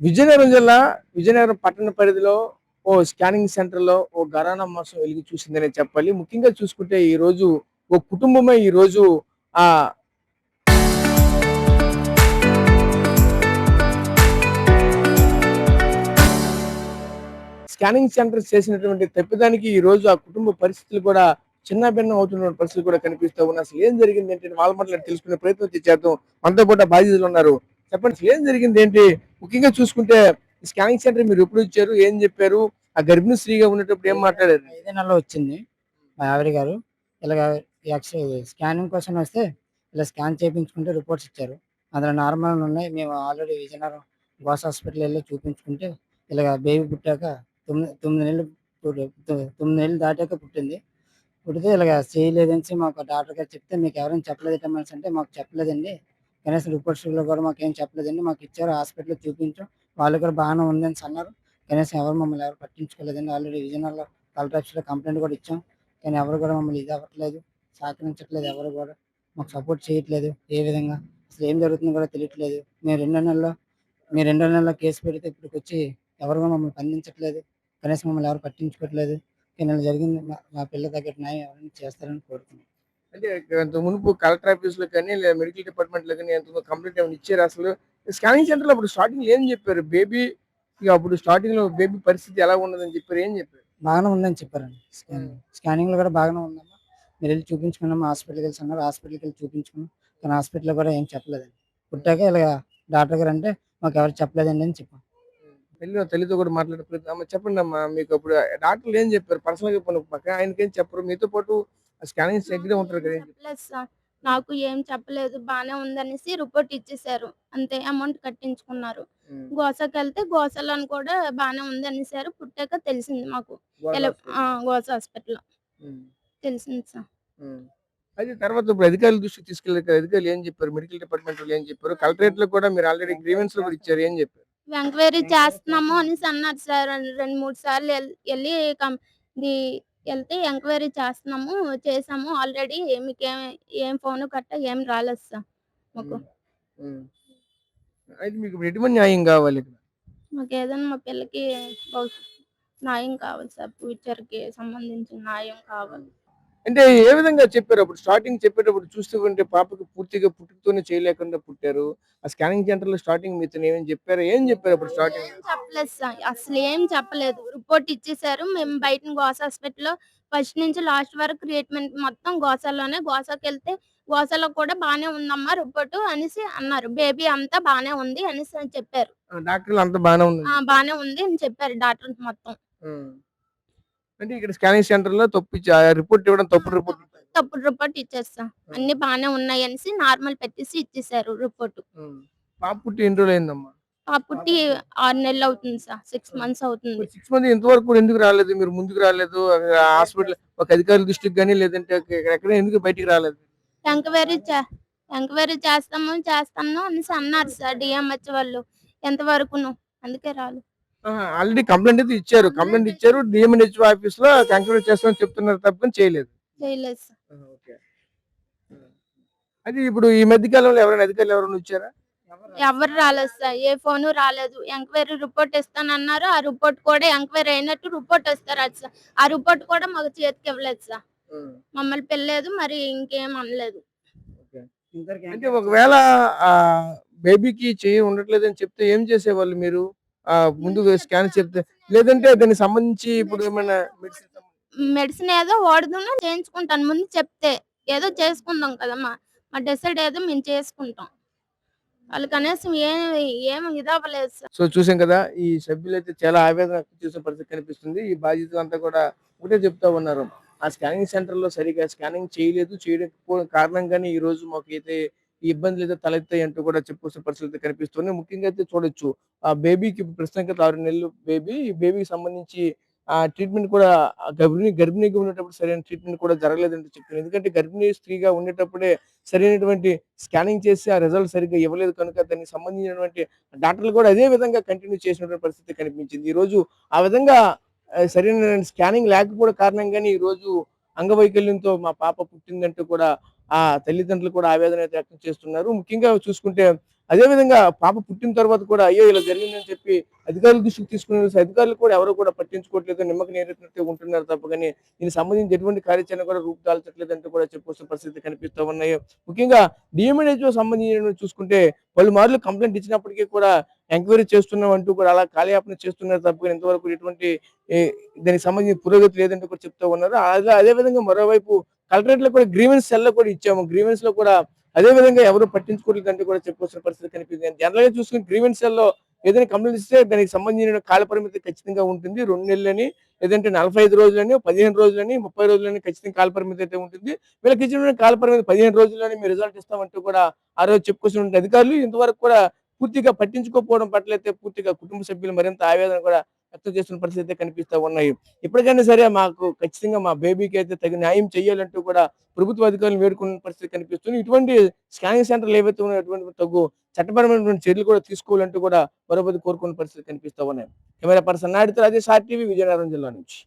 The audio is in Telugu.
విజయనగరం జిల్లా విజయనగరం పట్టణ పరిధిలో ఓ స్కానింగ్ సెంటర్‌లో ఓ ఘరానా మోసం వెలుగు చూసిందనే చెప్పాలి. ముఖ్యంగా చూసుకుంటే ఈరోజు ఓ కుటుంబమే ఈరోజు ఆహ్, స్కానింగ్ సెంటర్ చేసినటువంటి తప్పిదానికి ఈరోజు ఆ కుటుంబ పరిస్థితులు కూడా చిన్నాభిన్నం అవుతున్న పరిస్థితులు కూడా కనిపిస్తా ఉన్నాయి. అసలు ఏం జరిగిందేంటి వాళ్ళ మాటలు తెలుసుకునే ప్రయత్నం అయితే చేద్దాం. మనతో పాటు ఆ బాధితులున్నారు. చెప్పండి అసలు ఏం జరిగిందేంటి? ముఖ్యంగా చూసుకుంటే ఈ స్కానింగ్ సెంటర్ మీరు ఎప్పుడొచ్చారు? ఏం జెప్పారు? ఆ గర్భిణీ స్త్రీగా ఉండేటప్పుడు ఏం మాట్లాడారు? ఐదో నెలలో వచ్చింది. మా ఆవిడ గారు ఇలాగ స్కానింగ్ కోసం వస్తే ఇలా స్కాన్ చేపించుకుంటే రిపోర్ట్స్ ఇచ్చారు. అందులో నార్మల్ ఉన్నాయి. మేము ఆల్రెడీ విజయనగరం గోస్ హాస్పిటల్ ఎళ్లి చూపించుకుంటే ఇలాగ బేబీ పుట్టాక 9 నెలలు 9 నెలలు దాటాక పుట్టింది. పుడితే ఇలాగ చేయలేదనేసి మాకు డాక్టర్ గారు చెప్తే మీకెవరైనా చెప్పలేదేటమ్మా అంటే మాకు చెప్పలేదండి. కనీసం రిపోర్ట్స్‌లో కూడా మాకేం చెప్పలేదండి. మాకిచ్చారు హాస్పిటల్‌లో చూపించాం. వాళ్ళు కూడా బాగానే ఉందనేసి అన్నారు. కనీసం మమ్మల్ని ఎవరు పట్టించుకోలేదండి. ఆల్రెడీ విజయనగరంలో కలెక్టర్ ఆఫీస్‌లో కంప్లెయింట్ కూడా ఇచ్చాం. కానీ ఎవరు కూడా మమ్మల్ని ఇది అవ్వట్లేదు. సహకరించట్లేదు ఎవరు కూడా. మాకు సపోర్ట్ చేయట్లేదు. ఏ విధంగా అసలు ఏం జరుగుతుందో కూడా తెలియట్లేదు. మేము రెండో నెలలో కేస్ పెడితే ఇప్పటికొచ్చి ఎవరు కూడా మమ్మల్ని స్పందించట్లేదు. కనీసం మమ్మల్ని ఎవరు పట్టించుకోవట్లేదు. కానీ ఇలా జరిగింది మా పిల్ల తగ్గట్టు న్యాయం ఎవరైనా చేస్తారని కోరుతున్నాను. అంటే ఇంతకు మునుపు కలెక్టర్ ఆఫీస్‌లో కానీ, లేదా మెడికల్ డిపార్ట్‌మెంట్‌లో గాని ఎంతనో కంప్లెయింట్ ఏమైనా ఇచ్చారా అసలు? స్కానింగ్ సెంటర్‌లో అప్పుడు స్టార్టింగ్‌లో ఏం జెప్పారు? ఇగ అప్పుడు స్టార్టింగ్‌లో బేబీ పరిస్థితి ఎలా ఉన్నదని చెప్పారు? ఏం జెప్పారు? బాగానే ఉందని చెప్పారండి. హ్మ్. స్కానింగ్‌లో కూడా బాగానే ఉందమ్మా. మీరెళ్లి చూపించుకోండమ్మా హాస్పిటల్‌కెళ్ళేసి అన్నారు. హాస్పిటల్‌కెళ్ళి చూపించుకున్నాం. కానీ హాస్పిటల్‌లో కూడా ఏం చెప్పలేదండి. పుట్టాక ఇలాగ డాక్టర్ గారంటే మాకెవరు చెప్పలేదండి అని చెప్పాం. వెళ్ళి తల్లితో కూడా మాట్లాడే ప్రయత్నం అమ్మ చెప్పండమ్మా మీకప్పుడు డాక్టర్‌లు ఏం జెప్పారు? పర్సనల్‌గా పోనీ పక్క ఆయనకేం చెప్పరు. మీతో పాటు ఆ స్కానింగ్ దగ్గరే ఉంటారు కదా! నాకేం ఏం చెప్పారు? చెప్పలేదు సార్. నాకు ఏం చెప్పలేదు. బానే ఉందనేసి రిపోర్ట్ ఇచ్చేసారు. అంతే అమౌంట్ కట్టించుకున్నారు. హ్మ్. గోసాకెళ్తే గోసాలోని కూడా బానే ఉంది అనేసారు. పుట్టాక తెలిసింది మాకు. గోల ఎలా హాస్పిటల్. గోస హాస్పిటల్‌లో హ్మ్. తెలిసింది సార్. హ్మ్. అయితే తర్వాత ఇప్పుడు అధికారుల దృష్టికి తీసుకెళ్లారు కదా! అధికారులు ఏం చెప్పారు? మెడికల్ డిపార్ట్‌మెంట్ వాళ్ళు ఏం చెప్పారు? కలెక్టరేట్‌లో కూడా మీరు ఆల్రెడీ గ్రీవెన్స్‌లు కూడా ఇచ్చారు. ఏం చెప్పారు? ఎంక్వైరీ చేస్తున్నాము అనేసి అన్నారు సార్. 2, 3 సార్లు ఎళ్లి ఇది ఎళ్తే ఎంక్వైరీ చేస్తున్నాము, చేసాము ఆల్రెడీ మీకేం ఏం ఫోను గట్టా ఏం రాలేదు సార్ మాకు. హ్మ్. హ్మ్. అయితే మీకు ఎటువంటి న్యాయం గావాలిక్కడ? మాకేదైనా మా పిల్లకి భవిష్యత్ న్యాయం కావాలి సార్. ఫ్యూచర్‌కి సంబంధించిన న్యాయం హ్మ్. కావాలి. అంటే ఏ విధంగా చెప్పారప్పుడు? స్టార్టింగ్ చెప్పేటప్పుడు చూస్తూ ఉంటే పాపకి పూర్తిగా పుట్టుకతోనే చేయలేకుండా పుట్టారు. ఆ స్కానింగ్ సెంటర్‌లో స్టార్టింగ్ మీతోని ఏమైనా చెప్పారా? ఏం చెప్పారప్పుడు స్టార్టింగ్‌లో? ఏం చెప్పలేదు సార్. అసలేం చెప్పలేదు. రిపోర్ట్ ఇచ్చేసారు. మేము బయటన గోస హాస్పిటల్‌లో ఫస్ట్ నుంచి లాస్ట్ వరకు ట్రీట్మెంట్ మొత్తం గోసాలోనే. గోసాకెళ్తే గోసాలో కూడా బానే ఉందమ్మా రిపోర్టు అనేసి అన్నారు. బేబీ అంతా బానే ఉంది అనేసి అని చెప్పారు. ఆ! డాక్టర్లు అంతా బానే ఉందని చెప్పారు. బానే ఉంది అని చెప్పారు డాక్టర్స్ మొత్తం. హ్మ్. అంటే ఇక్కడ స్కానింగ్ సెంటర్‌లో రిపోర్ట్ ఇవ్వడం తప్పుడు రిపోర్ట్ ఇచ్చారు. తప్పుడు రిపోర్ట్ ఇచ్చేరు సార్. హ్మ్. అన్నీ బానే ఉన్నాయనేసి నార్మల్ పెట్టేసి ఇచ్చేసారు రిపోర్టు. హ్మ్. పాప పుట్టి ఎన్ని రోజులయిందమ్మా? పుట్టి 6 నెలలవుతుంది సార్. 6 హ్మ్. మంత్స్ అవుతుంది. మరి 6 మంత్స్ ఇంతవరకు కూడా ఎందుకు రాలేదు? మీరు ముందుకు రాలేదు. హాస్పిటల్ ఒక అధికారుల దృష్టికి గాని లేదంటే ఎక్కడ ఎందుకు బయటికి రాలేదు? ఎంక్వైరీ చే ఎంక్వైరీ చేస్తాను అనేసి అన్నారు సార్ డీఎంహెచ్ వాళ్ళు. ఎంతవరకును. అందుకే రాలేదు. ఆహా! ఆల్రెడీ కంప్లెయింట్ అయితే ఇచ్చారు. కంప్లెయింట్ ఇచ్చారు. డీఎంఎన్‌హెచ్ఓ ఆఫీస్‌లో ఎంక్వైరీ చేస్తామని చెప్తున్నారు తప్పని చేయలేదు. చేయలేదు సార్. ఆహా! ఓకే. హ్మ్. అది ఇప్పుడు ఈ మధ్య కాలంలో ఎవరైనా అధికారులు ఎవరైనా వచ్చారా? ఎవరు రాలేదు సార్. ఏ ఫోను రాలేదు. ఎంక్వైరీ రిపోర్ట్ ఇస్తానన్నారు. ఆ రిపోర్ట్ కూడా ఎంక్వైరీ అయినట్టు రిపోర్ట్ ఇస్తారట సార్. ఆ రిపోర్ట్ కూడా మాకు చేతికివ్వలేదు సార్. హ్మ్. మమ్మల్ని పిలలేదు. మరి ఇంకేం అనలేదు. ఓకే. అంటే ఒకవేళ ఆహ్, బేబీకి చెయ్యి ఉండట్లేదని చెప్తే ఏం చేసేవాళ్ళు మీరు? ముందు ముందు చెప్తే స్కాన్ చెప్తే లేదంటే దానికి సంబంధించి ఇప్పుడు ఏమైనా మెడిసిన్ మెడిసిన్ ఏదో వాడుదును చేయించుకుంటాను. ముందు చెప్తే. ఏదో చేసుకుందాం కదా! మా డిసైడ్ ఏదో మేము చేసుకుంటాం. వాళ్ళు కనీసం ఏమి ఇదవ్వలేదు సార్. సో, చూసాం కదా! ఈ సభ్యులైతే చాలా ఆవేదన వ్యక్తం చేసిన పరిస్థితి కనిపిస్తుంది. ఈ బాధితులంతా కూడా ఒకటే చెప్తా ఉన్నారు. ఆ స్కానింగ్ సెంటర్‌లో సరిగ్గా స్కానింగ్ చేయలేదు. చేయకపోవడం కారణంగానే ఈరోజు మాకైతే ఈ ఇబ్బందులైతే తలెత్తాయంటూ కూడా చెప్పుకొచ్చిన పరిస్థితులు కనిపిస్తున్నాయి. ముఖ్యంగా అయితే చూడొచ్చు. ఆ బేబీకి ప్రస్తుతానికైతే 6 నెలలు బేబీ. ఈ బేబీకి సంబంధించి ట్రీట్‌మెంట్ కూడా గర్భిణీగా ఉండేటప్పుడు సరైన ట్రీట్‌మెంట్ కూడా జరగలేదంటూ చెప్తున్నారు. ఎందుకంటే గర్భిణీ స్త్రీగా ఉండేటప్పుడే సరైనటువంటి స్కానింగ్ చేసి ఆ రిజల్ట్ సరిగ్గా ఇవ్వలేదు కనుక దానికి సంబంధించినటువంటి డాక్టర్లు కూడా అదే విధంగా కంటిన్యూ చేసినటువంటి పరిస్థితి కనిపించింది. ఈరోజు ఆ విధంగా సరైన స్కానింగ్ లేకపోవడం కారణంగానే ఈరోజు అంగవైకల్యంతో మా పాప పుట్టిందంటూ కూడా ఆ తల్లిదండ్రులు కూడా ఆవేదన అయితే వ్యక్తం చేస్తున్నారు. ముఖ్యంగా చూసుకుంటే అదేవిధంగా పాప పుట్టిన తర్వాత కూడా అయ్యో ఇలా జరిగిందని చెప్పి అధికారుల దృష్టికి తీసుకుని వెళ్తే అధికారులు కూడా ఎవరు కూడా పట్టించుకోవట్లేదు, నిమ్మకి నీరెత్తినట్టు ఉంటున్నారు తప్ప కానీ దీనికి సంబంధించి ఎటువంటి కార్యాచరణ కూడా రూపుదాల్చట్లేదు అంటూ కూడా చెప్పొస్తున్న పరిస్థితి కనిపిస్తూ ఉన్నాయి. ముఖ్యంగా డిఎంఎన్హెచ్ఓ సంబంధించి చూసుకుంటే పలుమార్లు కంప్లైంట్ ఇచ్చినప్పటికీ కూడా ఎంక్వైరీ చేస్తున్నాం అంటూ కూడా అలా కాలయాపన చేస్తున్నారు తప్ప కానీ ఇంతవరకు ఎటువంటి ఏ, దానికి సంబంధించిన పురోగతి లేదంటూ కూడా చెప్తూ ఉన్నారు. అదేవిధంగా మరోవైపు కలెక్టరేట్ లో కూడా గ్రీవెన్స్ సెల్ లో కూడా ఇచ్చాము. గ్రీవెన్స్ లో కూడా అదే విధంగా ఎవరు పట్టించుకోవట్లేదంటూ కూడా చెప్పొస్తున్న పరిస్థితి కనిపిస్తుంది. జనరల్ గా చూసుకుని గ్రీవెన్స్ సెల్ లో ఏదైనా కంప్లైంట్ ఇస్తే దానికి సంబంధించిన కాల పరిమితి ఖచ్చితంగా ఉంటుంది. 2 నెలలని, లేదంటే 45 రోజులని, 15 రోజులని, 30 రోజులని ఖచ్చితంగా కాల పరిమితి అయితే ఉంటుంది. వీళ్ళకి ఇచ్చిన కాల పరిమితి 15 రోజుల్లోనే మేము రిజల్ట్ ఇస్తామంటూ కూడా ఆ రోజు చెప్పుకొస్తున్న అధికారులు ఇంతవరకు కూడా పూర్తిగా పట్టించుకోకపోవడం పట్ల అయితే పూర్తిగా కుటుంబ సభ్యులు మరింత ఆవేదన కూడా వ్యక్తం చేస్తున్న పరిస్థితి అయితే కనిపిస్తా ఉన్నాయి. ఇప్పటికైనా సరే మాకు ఖచ్చితంగా మా బేబీకి అయితే తగిన న్యాయం చేయాలంటూ కూడా ప్రభుత్వ అధికారులు వేడుకున్న పరిస్థితి కనిపిస్తుంది. ఇటువంటి స్కానింగ్ సెంటర్లు ఏవైతే ఉన్నాయో అటువంటి తగు చట్టపరమైనటువంటి చర్యలు కూడా తీసుకోవాలంటూ కూడా మరోపతి కోరుకున్న పరిస్థితి కనిపిస్తా ఉన్నాయి. కెమెరా పర్సన్ నాయుడుతో రాజేష్, ఆర్టీవీ, విజయనగరం జిల్లా నుంచి.